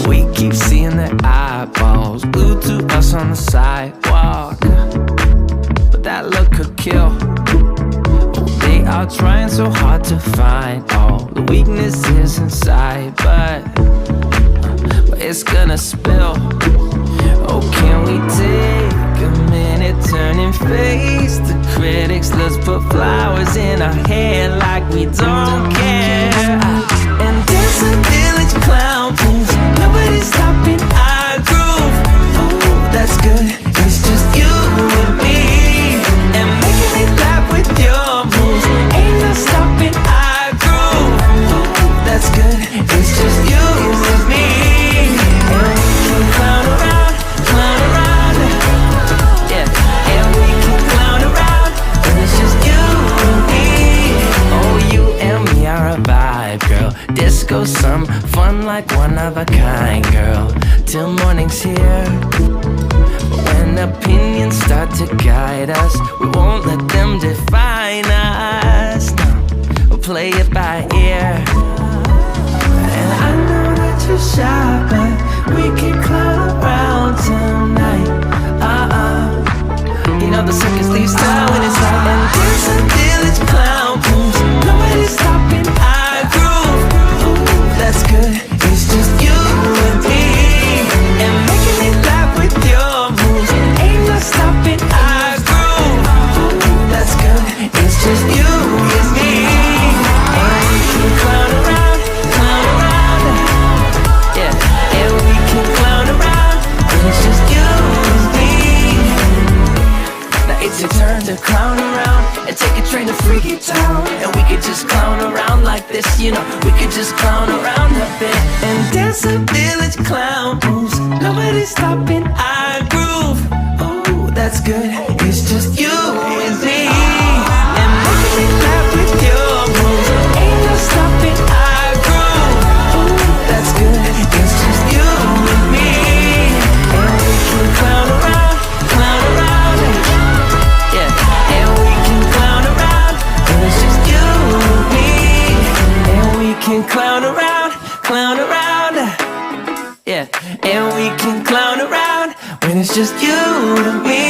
We keep seeing their eyeballs glued to us on the sidewalk, but that look could kill. Oh, they are trying so hard to find all the weaknesses inside, but it's gonna spill. Oh, can we take a minute, turn and face the critics? Let's put flowers in our hair like we don't care, and dance a village clown moves. Nobody's stopping our groove. Oh, that's good, it's just you and me, and making me laugh with your moves. Ain't no stopping our groove. Oh, that's good, it's just you and me, and we can clown around, yeah, and we can clown around, and it's just you and me. Oh, you and me are a vibe, girl. Disco, some fun like one of a kind, girl. Till morning's here. When opinions start to guide us, we won't let them define us. No, we'll play it by ear. And I know that you're shy, but we can clown around tonight. You know the circus leaves town when it's hot, and there's a village clown moves. Nobody's stopping our groove. Ooh, that's good, it's just you and me, and making me laugh with your moves. Ain't no stopping our groove. Ooh, that's good, it's just you and me, and we can clown around, yeah, and we can clown around, and it's just you and me. Now it's your turn to clown around and take a train to Freaky Town, and we could just clown around like this, you know. We could just clown around a bit and dance a village clown moves. Nobody's stopping our groove. Oh, that's good, it's just you and me, and making me laugh with your moves. Ain't no stopping our groove. Oh, that's good, it's just you and me, and we can clown around, yeah, and we can clown around, and it's just you and me, and we can clown around, yeah, and we can clown around when it's just you and me.